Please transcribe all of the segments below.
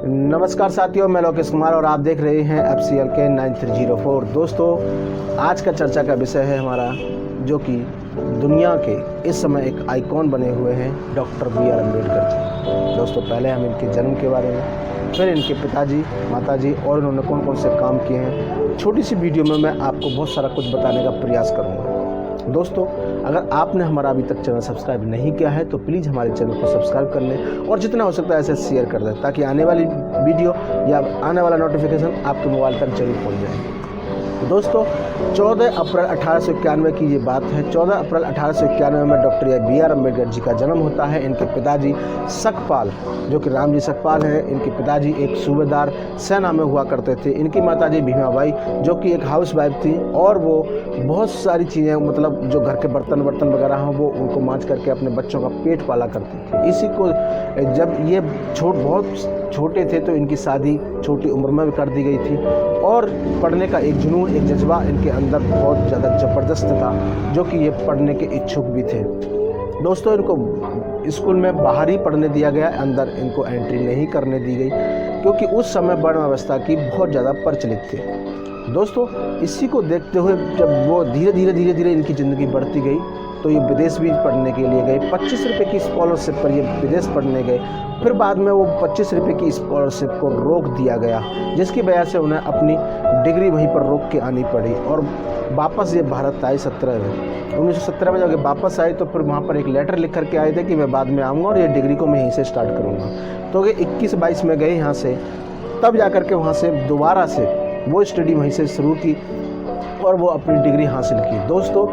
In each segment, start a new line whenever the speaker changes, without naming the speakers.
नमस्कार साथियों, मैं लोकेश कुमार और आप देख रहे हैं FCL के 9304। दोस्तों, आज का चर्चा का विषय है हमारा, जो कि दुनिया के इस समय एक आइकॉन बने हुए हैं, डॉक्टर BR अम्बेडकर जी। दोस्तों, पहले हम इनके जन्म के बारे में, फिर इनके पिताजी, माताजी और इन्होंने कौन कौन से काम किए हैं, छोटी सी वीडियो में मैं आपको बहुत सारा कुछ बताने का प्रयास करूँगा। दोस्तों, अगर आपने हमारा अभी तक चैनल सब्सक्राइब नहीं किया है तो प्लीज़ हमारे चैनल को सब्सक्राइब कर लें और जितना हो सकता है ऐसे शेयर कर दें, ताकि आने वाली वीडियो या आने वाला नोटिफिकेशन आपके मोबाइल तक जरूर पहुंच जाए। दोस्तों, 14 अप्रैल 1891 की ये बात है। 14 अप्रैल 1891 में डॉक्टर BR अम्बेडकर जी का जन्म होता है। इनके पिताजी सकपाल, जो कि रामजी सकपाल हैं, इनके पिताजी एक सूबेदार सेना में हुआ करते थे। इनकी माताजी भीमाबाई, जो कि एक हाउस वाइफ थी, और वो बहुत सारी चीज़ें, मतलब जो घर के बर्तन वगैरह हैं, वो उनको मांज करके अपने बच्चों का पेट पाला करती थी। इसी को जब ये बहुत छोटे थे तो इनकी शादी छोटी उम्र में भी कर दी गई थी, और पढ़ने का एक जुनून, एक जज्बा इनके अंदर बहुत ज़्यादा ज़बरदस्त था, जो कि ये पढ़ने के इच्छुक भी थे। दोस्तों, इनको स्कूल में बाहर ही पढ़ने दिया गया, अंदर इनको एंट्री नहीं करने दी गई, क्योंकि उस समय वर्ण व्यवस्था की बहुत ज़्यादा प्रचलित थी। दोस्तों, इसी को देखते हुए जब वो धीरे धीरे इनकी ज़िंदगी बढ़ती गई, तो ये विदेश भी पढ़ने के लिए गए। 25 रुपये की स्कॉलरशिप पर ये विदेश पढ़ने गए। फिर बाद में वो 25 रुपये की स्कॉलरशिप को रोक दिया गया, जिसकी वजह से उन्हें अपनी डिग्री वहीं पर रोक के आनी पड़ी, और वापस ये भारत आए 1917 में। जब वापस आए तो फिर वहाँ पर एक लेटर लिख करके आए थे कि मैं बाद में आऊँगा और ये डिग्री को मैं यहीं से स्टार्ट करूँगा। तो ये 21-22 में गए यहाँ से, तब जा कर के वहाँ से दोबारा से वो स्टडी वहीं से शुरू की और वो अपनी डिग्री हासिल की। दोस्तों,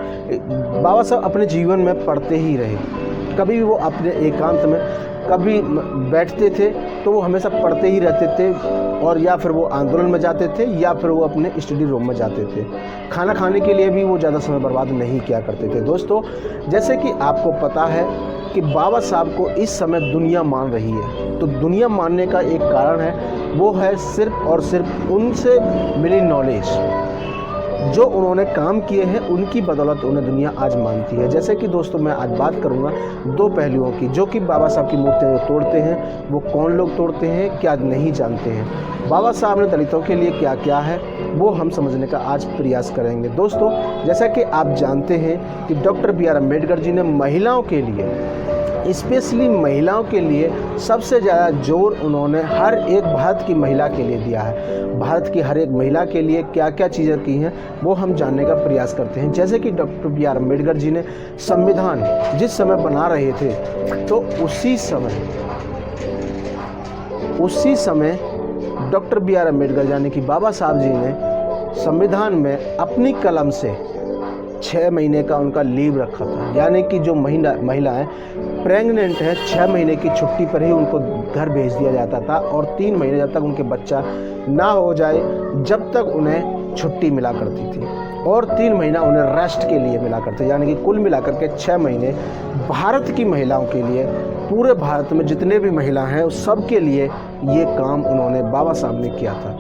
बाबा साहब अपने जीवन में पढ़ते ही रहे। कभी भी वो अपने एकांत में कभी बैठते थे तो वो हमेशा पढ़ते ही रहते थे, और या फिर वो आंदोलन में जाते थे या फिर वो अपने स्टडी रूम में जाते थे। खाना खाने के लिए भी वो ज़्यादा समय बर्बाद नहीं किया करते थे। दोस्तों, जैसे कि आपको पता है कि बाबा साहब को इस समय दुनिया मान रही है, तो दुनिया मानने का एक कारण है, वो है सिर्फ और सिर्फ उनसे मिली नॉलेज। जो उन्होंने काम किए हैं, उनकी बदौलत उन्हें दुनिया आज मानती है। जैसे कि दोस्तों, मैं आज बात करूंगा दो पहलुओं की, जो कि बाबा साहब की मूर्तियाँ जो तोड़ते हैं, वो कौन लोग तोड़ते हैं, क्या नहीं जानते हैं। बाबा साहब ने दलितों के लिए क्या किया है, वो हम समझने का आज प्रयास करेंगे। दोस्तों, जैसा कि आप जानते हैं कि डॉक्टर BR अम्बेडकर जी ने महिलाओं के लिए, स्पेशली महिलाओं के लिए सबसे ज़्यादा जोर उन्होंने हर एक भारत की महिला के लिए दिया है। भारत की हर एक महिला के लिए क्या क्या चीज़ें की हैं, वो हम जानने का प्रयास करते हैं। जैसे कि डॉक्टर BR अम्बेडकर जी ने संविधान जिस समय बना रहे थे, तो उसी समय डॉक्टर BR अम्बेडकर यानी कि बाबा साहब जी ने संविधान में अपनी कलम से 6 महीने का उनका लीव रखा था। यानी कि जो महिलाएं प्रेग्नेंट है, 6 महीने की छुट्टी पर ही उनको घर भेज दिया जाता था, और 3 महीने जब तक उनके बच्चा ना हो जाए, जब तक उन्हें छुट्टी मिला करती थी, और 3 महीना उन्हें रेस्ट के लिए मिला करते। यानी कि कुल मिलाकर के 6 महीने भारत की महिलाओं के लिए, पूरे भारत में जितने भी महिला हैं उस सब के लिए ये काम उन्होंने, बाबा साहब ने किया था।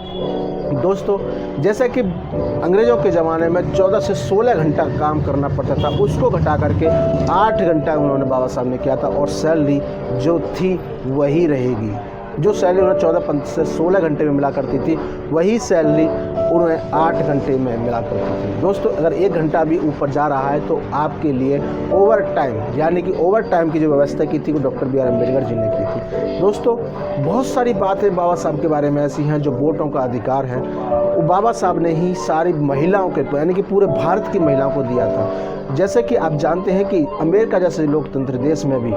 दोस्तों, जैसे कि अंग्रेज़ों के ज़माने में 14 से 16 घंटा काम करना पड़ता था, उसको घटा करके 8 घंटा उन्होंने बाबा साहब ने किया था, और सैलरी जो थी वही रहेगी। जो सैलरी उन्हें 14 से 16 घंटे में मिला करती थी, वही सैलरी उन्हें 8 घंटे में मिला करती थी। दोस्तों, अगर 1 घंटा भी ऊपर जा रहा है तो आपके लिए ओवर टाइम, यानी कि ओवर टाइम की जो व्यवस्था की थी, वो डॉक्टर BR अम्बेडकर जी ने की थी। दोस्तों, बहुत सारी बातें बाबा साहब के बारे में ऐसी हैं, जो वोटों का अधिकार है, वो बाबा साहब ने ही सारी महिलाओं के, यानी कि पूरे भारत की महिलाओं को दिया था। जैसे कि आप जानते हैं कि अमेरिका जैसे लोकतंत्र देश में भी,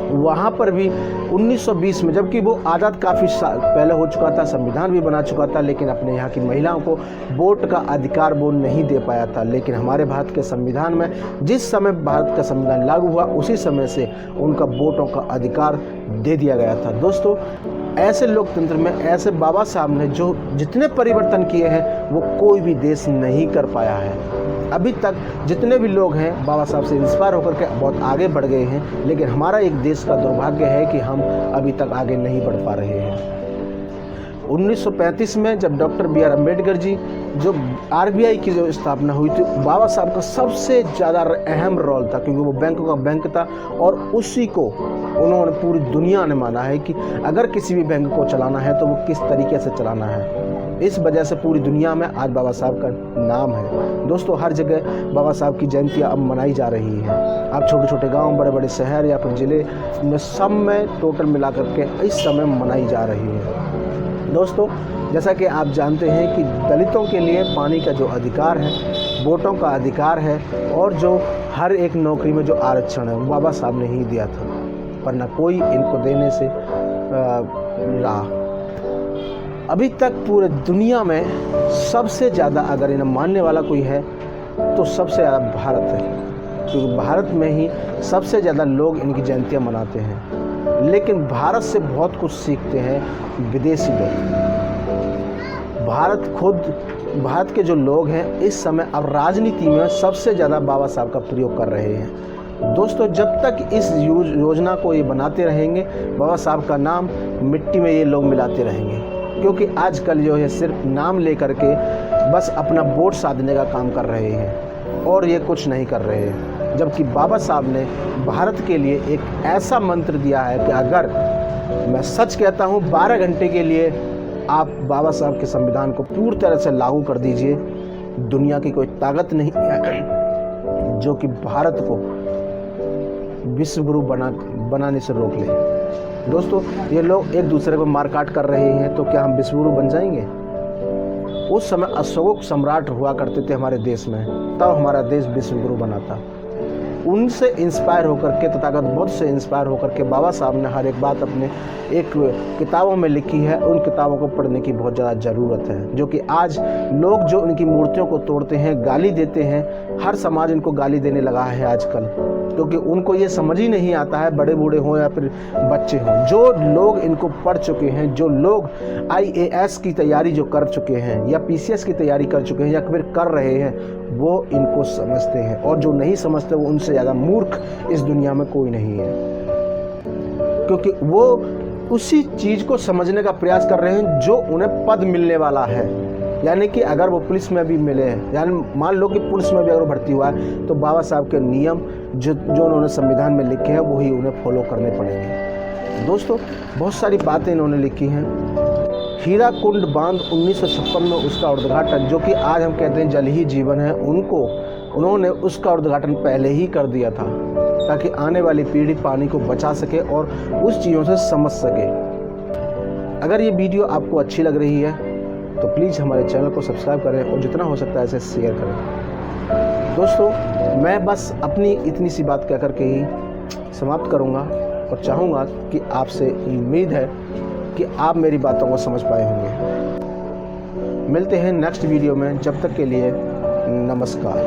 वहाँ पर भी 1920 में, जबकि वो आज़ाद काफ़ी पहले हो चुका था, संविधान भी बना चुका था, लेकिन अपने यहाँ की महिलाओं को वोट का अधिकार वो नहीं दे पाया था। लेकिन हमारे भारत के संविधान में, जिस समय भारत का संविधान लागू हुआ, उसी समय से उनका वोटों का अधिकार दे दिया गया था। दोस्तों, ऐसे लोकतंत्र में ऐसे बाबा साहब ने जो जितने परिवर्तन किए हैं, वो कोई भी देश नहीं कर पाया है। अभी तक जितने भी लोग हैं, बाबा साहब से इंस्पायर होकर के बहुत आगे बढ़ गए हैं, लेकिन हमारा एक देश का दुर्भाग्य है कि हम अभी तक आगे नहीं बढ़ पा रहे हैं। 1935 में जब डॉक्टर BR अम्बेडकर जी जो आरबीआई की जो स्थापना हुई थी, बाबा साहब का सबसे ज़्यादा अहम रोल था, क्योंकि वो बैंकों का बैंक था और उसी को उन्होंने पूरी दुनिया ने माना है कि अगर किसी भी बैंक को चलाना है तो वो किस तरीके से चलाना है। इस वजह से पूरी दुनिया में आज बाबा साहब का नाम है। दोस्तों, हर जगह बाबा साहब की जयंतियाँ अब मनाई जा रही हैं। अब छोटे छोटे गांव, बड़े बड़े शहर या फिर ज़िले में सब में टोटल मिलाकर के इस समय मनाई जा रही है। दोस्तों, जैसा कि आप जानते हैं कि दलितों के लिए पानी का जो अधिकार है, वोटों का अधिकार है और जो हर एक नौकरी में जो आरक्षण है वो बाबा साहब ने ही दिया था, पर न कोई इनको देने से रहा। अभी तक पूरे दुनिया में सबसे ज़्यादा अगर इन्हें मानने वाला कोई है तो सबसे ज़्यादा भारत है, क्योंकि भारत में ही सबसे ज़्यादा लोग इनकी जयंतियाँ मनाते हैं। लेकिन भारत से बहुत कुछ सीखते हैं विदेशी लोग। भारत के जो लोग हैं इस समय अब राजनीति में सबसे ज़्यादा बाबा साहब का प्रयोग कर रहे हैं। दोस्तों, जब तक इस योजना को ये बनाते रहेंगे, बाबा साहब का नाम मिट्टी में ये लोग मिलाते रहेंगे, क्योंकि आजकल जो है सिर्फ नाम लेकर के बस अपना वोट साधने का काम कर रहे हैं और ये कुछ नहीं कर रहे हैं। जबकि बाबा साहब ने भारत के लिए एक ऐसा मंत्र दिया है कि अगर मैं सच कहता हूँ 12 घंटे के लिए आप बाबा साहब के संविधान को पूरी तरह से लागू कर दीजिए, दुनिया की कोई ताकत नहीं है जो कि भारत को विश्व गुरु बनाने से रोक ले। दोस्तों, ये लोग एक दूसरे को मारकाट कर रहे हैं तो क्या हम विश्व गुरु बन जाएंगे? उस समय अशोक सम्राट हुआ करते थे हमारे देश में, तब हमारा देश विश्व गुरु बना था। उनसे इंस्पायर होकर के, तथागत बुद्ध से इंस्पायर होकर के बाबा साहब ने हर एक बात अपने एक किताबों में लिखी है। उन किताबों को पढ़ने की बहुत ज़्यादा ज़रूरत है, जो कि आज लोग जो उनकी मूर्तियों को तोड़ते हैं, गाली देते हैं, हर समाज इनको गाली देने लगा है आजकल, क्योंकि उनको ये समझ ही नहीं आता है, बड़े बूढ़े हों या फिर बच्चे हों। जो लोग इनको पढ़ चुके हैं, जो लोग IAS की तैयारी जो कर चुके हैं या PCS की तैयारी कर चुके हैं या फिर कर रहे हैं, वो इनको समझते हैं, और जो नहीं समझते वो उनसे ज़्यादा मूर्ख इस दुनिया में कोई नहीं है, क्योंकि वो उसी चीज़ को समझने का प्रयास कर रहे हैं जो उन्हें पद मिलने वाला है। यानी कि अगर वो पुलिस में भी मिले हैं, यानी मान लो कि पुलिस में भी अगर भर्ती हुआ है तो बाबा साहब के नियम जो उन्होंने संविधान में लिखे हैं वही उन्हें फॉलो करने पड़ेंगे। दोस्तों, बहुत सारी बातें इन्होंने लिखी हैं। हीराकुंड बांध 1956 में उसका उद्घाटन, जो कि आज हम कहते हैं जल ही जीवन है, उन्होंने उसका उद्घाटन पहले ही कर दिया था ताकि आने वाली पीढ़ी पानी को बचा सके और उस चीज़ों से समझ सके। अगर ये वीडियो आपको अच्छी लग रही है तो प्लीज़ हमारे चैनल को सब्सक्राइब करें और जितना हो सकता है इसे शेयर करें। दोस्तों, मैं बस अपनी इतनी सी बात कह करके ही समाप्त करूंगा और चाहूँगा कि आपसे उम्मीद है कि आप मेरी बातों को समझ पाए होंगे। मिलते हैं नेक्स्ट वीडियो में, जब तक के लिए नमस्कार।